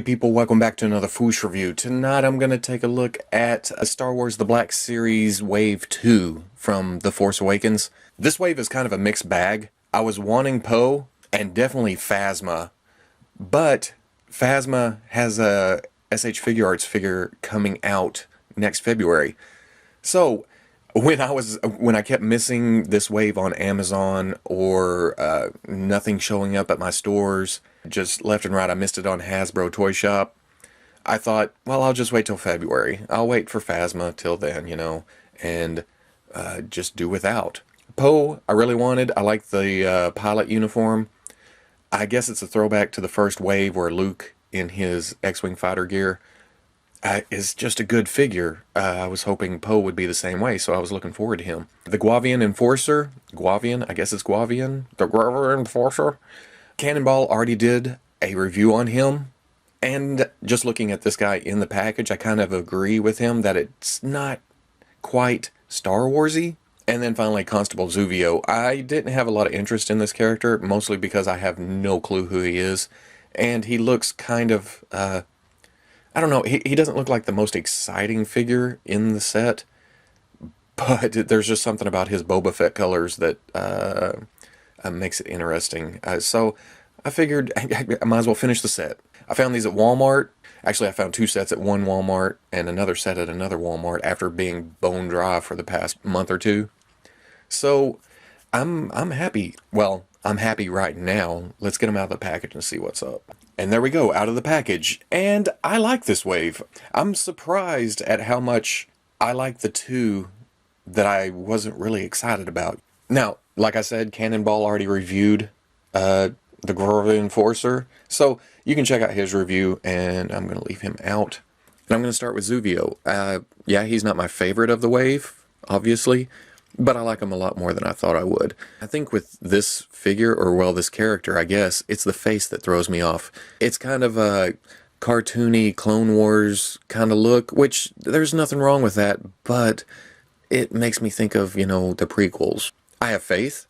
people, welcome back to another Fwoosh review. Tonight I'm going to take a look at Star Wars The Black Series Wave 2 from The Force Awakens. This wave is kind of a mixed bag. I was wanting Poe and definitely Phasma, but Phasma has a SH Figure Arts figure coming out next February. So when I kept missing this wave on Amazon or nothing showing up at my stores, just left and right, I missed it on Hasbro Toy Shop, I thought, well, I'll just wait till February. I'll wait for Phasma till then, and just do without. Poe, I really wanted. I like the pilot uniform. I guess it's a throwback to the first wave where Luke in his X-Wing fighter gear is just a good figure. I was hoping Poe would be the same way, so I was looking forward to him. The Guavian Enforcer, I guess it's Guavian, the Guavian Enforcer. Cannonball already did a review on him, and just looking at this guy in the package, I kind of agree with him that it's not quite Star Warsy. And then finally, Constable Zuvo. I didn't have a lot of interest in this character, mostly because I have no clue who he is, and he looks kind of, I don't know, he doesn't look like the most exciting figure in the set, but there's just something about his Boba Fett colors that makes it interesting. So I figured I might as well finish the set. I found these at Walmart. Actually, I found two sets at one Walmart and another set at another Walmart after being bone dry for the past month or two. So I'm happy. Well, I'm happy right now. Let's get them out of the package and see what's up. And there we go, out of the package. And I like this wave. I'm surprised at how much I like the two that I wasn't really excited about. Now, like I said, Cannonball already reviewed the Guavian Enforcer, so you can check out his review, and I'm going to leave him out. And I'm going to start with Zuvo. Yeah, he's not my favorite of the wave, obviously, but I like him a lot more than I thought I would. I think with this figure, or well, this character, I guess, it's the face that throws me off. It's kind of a cartoony Clone Wars kind of look, which there's nothing wrong with that, but it makes me think of, the prequels. I have faith.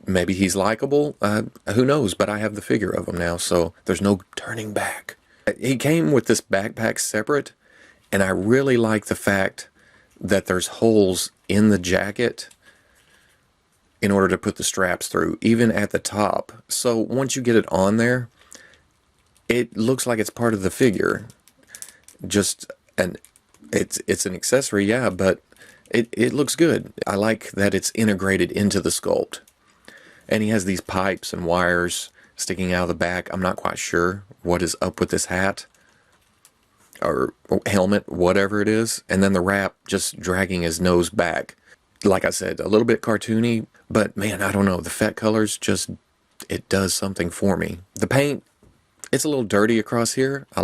Maybe he's likable. Who knows? But I have the figure of him now, so there's no turning back. He came with this backpack separate, and I really like the fact that there's holes in the jacket in order to put the straps through, even at the top. So once you get it on there, it looks like it's part of the figure. It's an accessory, yeah, but it looks good. I like that it's integrated into the sculpt. And he has these pipes and wires sticking out of the back. I'm not quite sure what is up with this hat or helmet, whatever it is. And then the wrap just dragging his nose back. Like I said, a little bit cartoony, but man, I don't know. The Fett colors it does something for me. The paint, it's a little dirty across here. I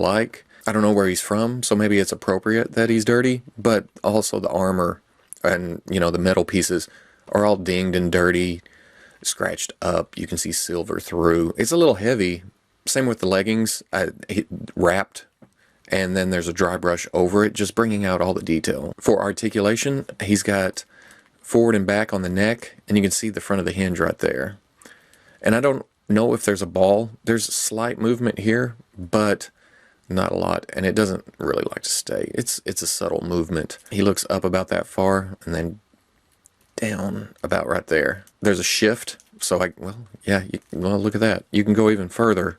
don't know where he's from, so maybe it's appropriate that he's dirty, but also the armor and, the metal pieces are all dinged and dirty, scratched up. You can see silver through. It's a little heavy. Same with the leggings, wrapped, and then there's a dry brush over it, just bringing out all the detail. For articulation, he's got forward and back on the neck, and you can see the front of the hinge right there. And I don't know if there's a ball. There's slight movement here, but not a lot, and it doesn't really like to stay. It's a subtle movement. He looks up about that far, and then down about right there. There's a shift, so look at that. You can go even further.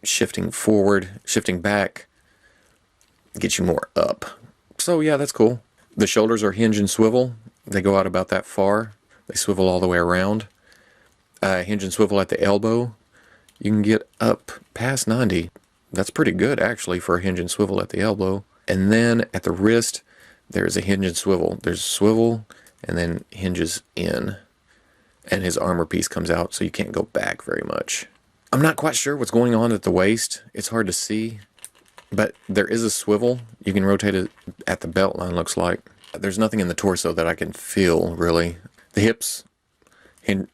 Shifting forward, shifting back, gets you more up. So yeah, that's cool. The shoulders are hinge and swivel. They go out about that far. They swivel all the way around. Hinge and swivel at the elbow. You can get up past 90. That's pretty good, actually, for a hinge and swivel at the elbow. And then at the wrist, there's a hinge and swivel. There's a swivel, and then hinges in. And his armor piece comes out, so you can't go back very much. I'm not quite sure what's going on at the waist. It's hard to see. But there is a swivel. You can rotate it at the belt line, looks like. There's nothing in the torso that I can feel, really. The hips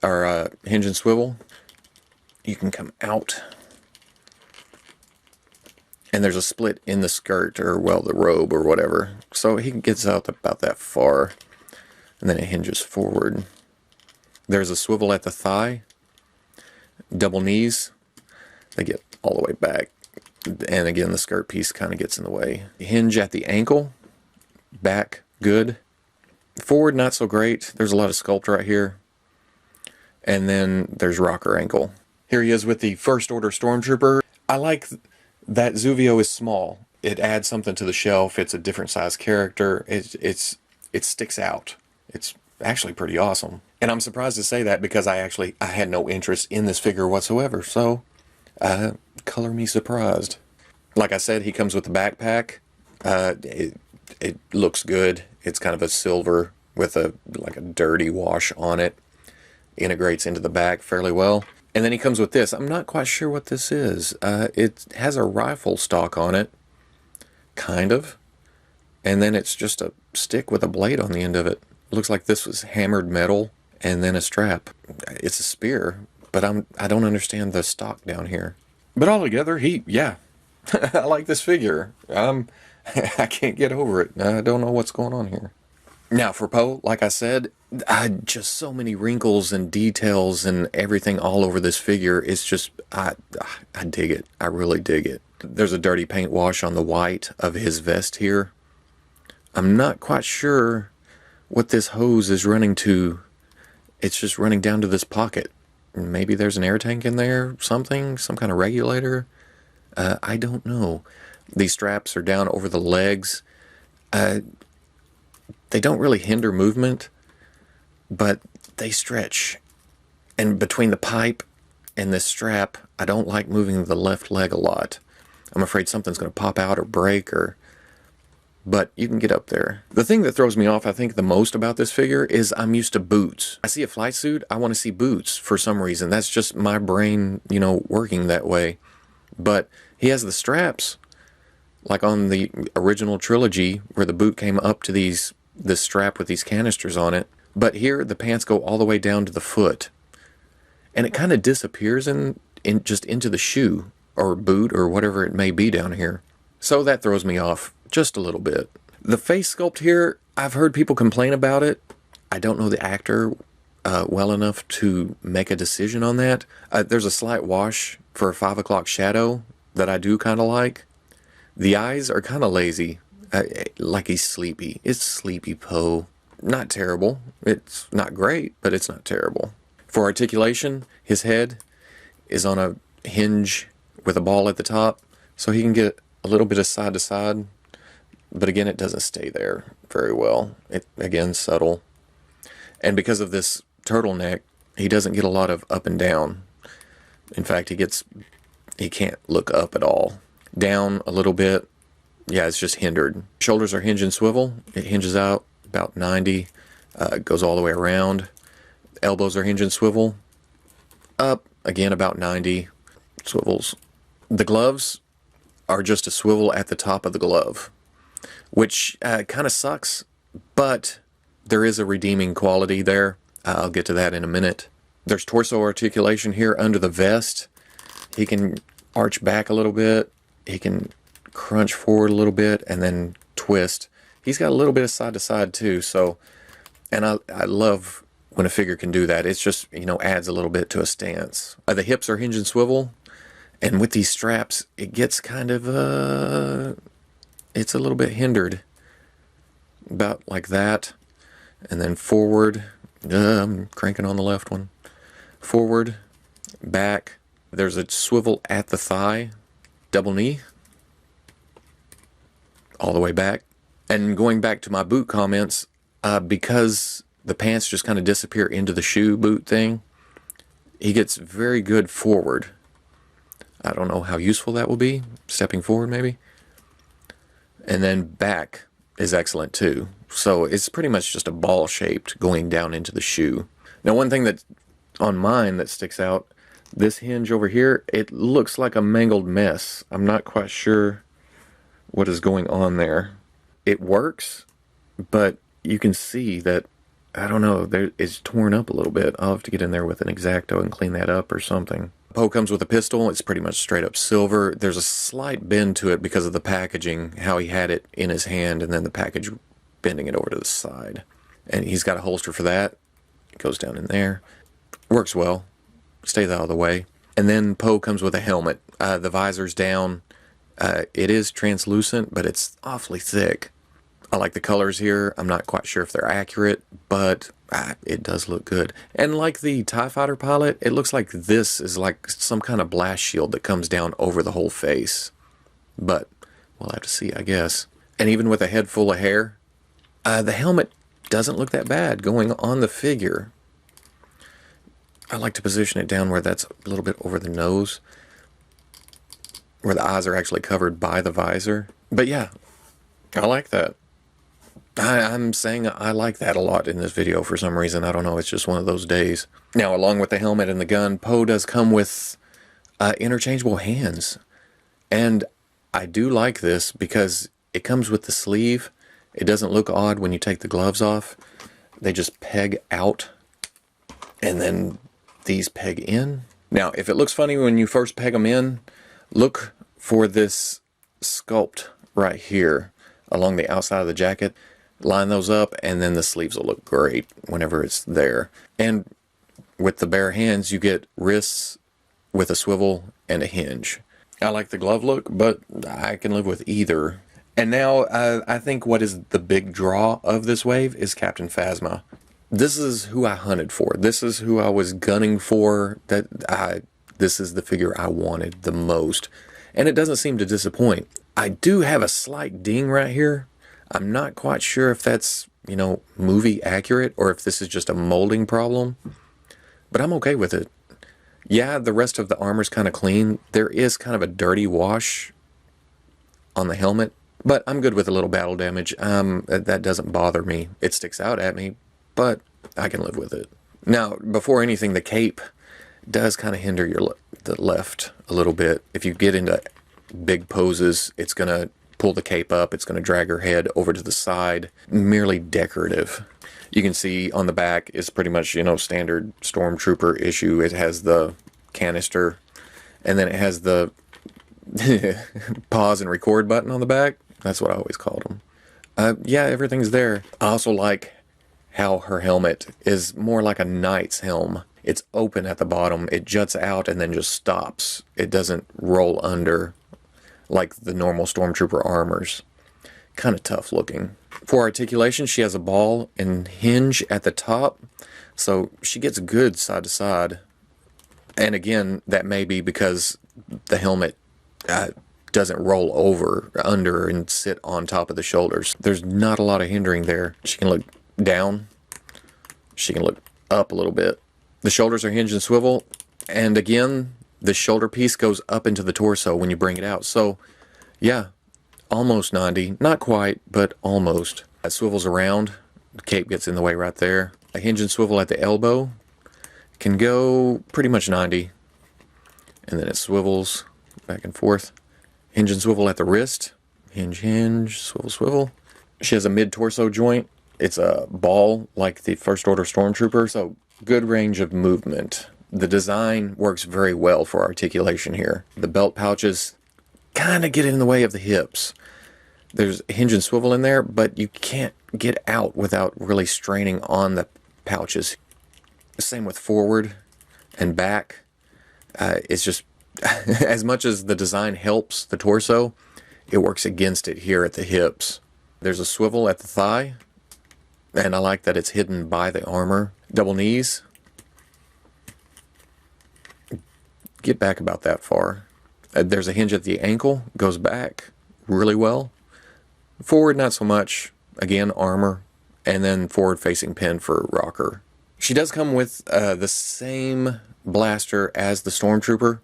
are hinge and swivel. You can come out. And there's a split in the skirt, or well, the robe or whatever. So he gets out about that far. And then it hinges forward. There's a swivel at the thigh. Double knees. They get all the way back. And again, the skirt piece kind of gets in the way. Hinge at the ankle. Back, good. Forward, not so great. There's a lot of sculpt right here. And then there's rocker ankle. Here he is with the First Order Stormtrooper. I like that Zuvo is small. It adds something to the shelf. It's a different size character. It sticks out. It's actually pretty awesome. And I'm surprised to say that because I had no interest in this figure whatsoever. So, color me surprised. Like I said, he comes with the backpack. It looks good. It's kind of a silver with like a dirty wash on it. Integrates into the back fairly well. And then he comes with this. I'm not quite sure what this is. It has a rifle stock on it. Kind of. And then it's just a stick with a blade on the end of it. Looks like this was hammered metal and then a strap. It's a spear, but I don't understand the stock down here. But altogether, yeah. I like this figure. I can't get over it. I don't know what's going on here. Now for Poe, like I said, just so many wrinkles and details and everything all over this figure. It's just, I dig it. I really dig it. There's a dirty paint wash on the white of his vest here. I'm not quite sure what this hose is running to. It's just running down to this pocket. Maybe there's an air tank in there, something, some kind of regulator. I don't know. These straps are down over the legs. They don't really hinder movement, but they stretch. And between the pipe and this strap, I don't like moving the left leg a lot. I'm afraid something's going to pop out or break, but you can get up there. The thing that throws me off, I think, the most about this figure is I'm used to boots. I see a flight suit, I want to see boots for some reason. That's just my brain, working that way. But he has the straps, like on the original trilogy, where the boot came up to this strap with these canisters on it. But here, the pants go all the way down to the foot. And it kind of disappears just into the shoe, or boot, or whatever it may be down here. So that throws me off just a little bit. The face sculpt here, I've heard people complain about it. I don't know the actor well enough to make a decision on that. There's a slight wash for a 5 o'clock shadow that I do kind of like. The eyes are kind of lazy, like he's sleepy. It's sleepy Poe. Not terrible. It's not great, but it's not terrible. For articulation, his head is on a hinge with a ball at the top, so he can get a little bit of side to side. But again, it doesn't stay there very well. It, again, subtle. And because of this turtleneck, he doesn't get a lot of up and down. In fact, he can't look up at all. Down a little bit, yeah, it's just hindered. Shoulders are hinge and swivel. It hinges out about 90, goes all the way around. Elbows are hinge and swivel. Up, again, about 90, swivels. The gloves are just a swivel at the top of the glove, which kind of sucks, but there is a redeeming quality there. I'll get to that in a minute. There's torso articulation here under the vest. He can arch back a little bit. He can crunch forward a little bit and then twist. He's got a little bit of side to side too. So, and I love when a figure can do that. It's just, adds a little bit to a stance. The hips are hinge and swivel. And with these straps, it gets kind of, it's a little bit hindered. About like that. And then forward. I'm cranking on the left one. Forward. Back. There's a swivel at the thigh. Double knee. All the way back. And going back to my boot comments, because the pants just kind of disappear into the shoe boot thing, he gets very good forward. I don't know how useful that will be. Stepping forward, maybe. And then back is excellent, too. So it's pretty much just a ball-shaped going down into the shoe. Now, one thing that's on mine that sticks out, this hinge over here, it looks like a mangled mess. I'm not quite sure what is going on there. It works, but you can see that, I don't know, it's torn up a little bit. I'll have to get in there with an X-Acto and clean that up or something. Poe comes with a pistol. It's pretty much straight up silver. There's a slight bend to it because of the packaging, how he had it in his hand and then the package bending it over to the side. And he's got a holster for that. It goes down in there. Works well. Stays out of the way. And then Poe comes with a helmet. The visor's down. It is translucent, but it's awfully thick. I like the colors here. I'm not quite sure if they're accurate, but it does look good. And like the TIE Fighter pilot, it looks like this is like some kind of blast shield that comes down over the whole face. But we'll have to see, I guess. And even with a head full of hair, the helmet doesn't look that bad going on the figure. I like to position it down where that's a little bit over the nose, where the eyes are actually covered by the visor. But yeah, I like that. I'm saying I like that a lot in this video for some reason. I don't know, it's just one of those days. Now, along with the helmet and the gun, Poe does come with interchangeable hands. And I do like this because it comes with the sleeve. It doesn't look odd when you take the gloves off. They just peg out, and then these peg in. Now, if it looks funny when you first peg them in, look for this sculpt right here along the outside of the jacket. Line those up, and then the sleeves will look great whenever it's there. And with the bare hands, you get wrists with a swivel and a hinge. I like the glove look, but I can live with either. And now, I think what is the big draw of this wave is Captain Phasma. This is who I hunted for. This is who I was gunning for. This is the figure I wanted the most. And it doesn't seem to disappoint. I do have a slight ding right here. I'm not quite sure if that's, movie accurate or if this is just a molding problem. But I'm okay with it. Yeah, the rest of the armor's kind of clean. There is kind of a dirty wash on the helmet. But I'm good with a little battle damage. That doesn't bother me. It sticks out at me, but I can live with it. Now, before anything, the cape does kind of hinder the left a little bit. If you get into big poses, it's going to pull the cape up. It's going to drag her head over to the side. Merely decorative. You can see on the back is pretty much, standard Stormtrooper issue. It has the canister, and then it has the pause and record button on the back. That's what I always called them. Yeah, everything's there. I also like how her helmet is more like a knight's helm. It's open at the bottom. It juts out and then just stops. It doesn't roll under like the normal Stormtrooper armors. Kind of tough looking. For articulation, she has a ball and hinge at the top, so she gets good side to side. And again, that may be because the helmet doesn't roll over under and sit on top of the shoulders. There's not a lot of hindering there. She can look down. She can look up a little bit. The shoulders are hinged and swivel, and again, the shoulder piece goes up into the torso when you bring it out. So, yeah, almost 90. Not quite, but almost. It swivels around. The cape gets in the way right there. A hinge and swivel at the elbow can go pretty much 90. And then it swivels back and forth. Hinge and swivel at the wrist. Hinge, hinge, swivel, swivel. She has a mid-torso joint. It's a ball like the First Order Stormtrooper, so good range of movement. The design works very well for articulation here. The belt pouches kind of get in the way of the hips. There's a hinge and swivel in there, but you can't get out without really straining on the pouches. Same with forward and back. It's just, as much as the design helps the torso, it works against it here at the hips. There's a swivel at the thigh, and I like that it's hidden by the armor. Double knees. Get back about that far. There's a hinge at the ankle, goes back really well. Forward, not so much. Again, armor, and then forward-facing pin for rocker. She does come with the same blaster as the Stormtrooper,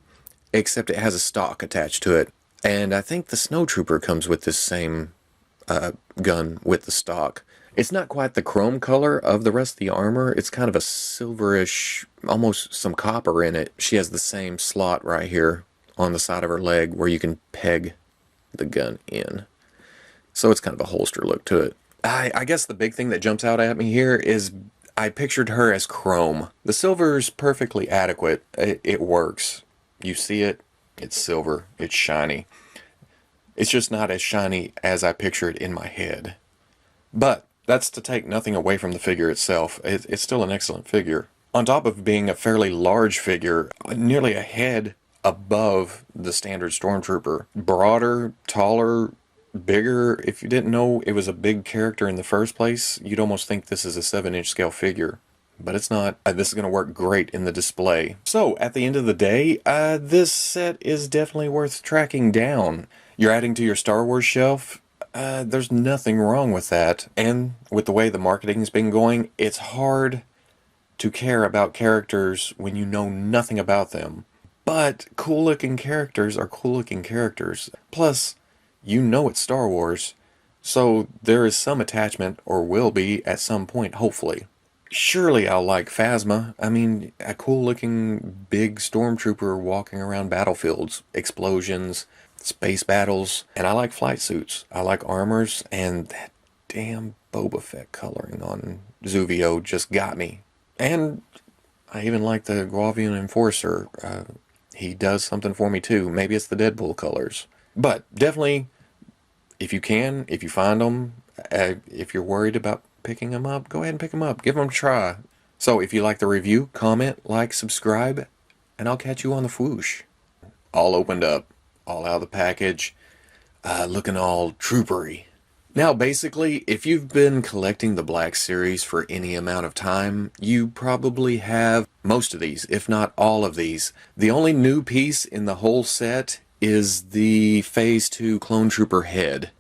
except it has a stock attached to it. And I think the Snowtrooper comes with this same gun with the stock. It's not quite the chrome color of the rest of the armor. It's kind of a silverish, almost some copper in it. She has the same slot right here on the side of her leg where you can peg the gun in. So it's kind of a holster look to it. I guess the big thing that jumps out at me here is I pictured her as chrome. The silver's perfectly adequate. It works. You see it, it's silver, it's shiny. It's just not as shiny as I pictured in my head. But that's to take nothing away from the figure itself. It's still an excellent figure. On top of being a fairly large figure, nearly a head above the standard Stormtrooper. Broader, taller, bigger. If you didn't know it was a big character in the first place, you'd almost think this is a 7-inch scale figure. But it's not. This is going to work great in the display. So, at the end of the day, this set is definitely worth tracking down. You're adding to your Star Wars shelf. There's nothing wrong with that. And with the way the marketing's been going, it's hard to care about characters when you know nothing about them. But cool looking characters are cool looking characters. Plus, you know it's Star Wars, so there is some attachment, or will be at some point, hopefully. Surely I'll like Phasma. I mean, a cool looking big stormtrooper walking around battlefields, explosions, space battles, and I like flight suits. I like armors, and that damn Boba Fett coloring on Zuvo just got me. And I even like the Guavian Enforcer. He does something for me too. Maybe it's the Deadpool colors. But definitely, if you can, if you find them, if you're worried about picking them up, go ahead and pick them up. Give them a try. So if you like the review, comment, like, subscribe, and I'll catch you on the Fwoosh. All opened up, all out of the package, looking all troopery. Now, basically, if you've been collecting the Black Series for any amount of time, you probably have most of these, if not all of these. The only new piece in the whole set is the Phase 2 Clone Trooper head.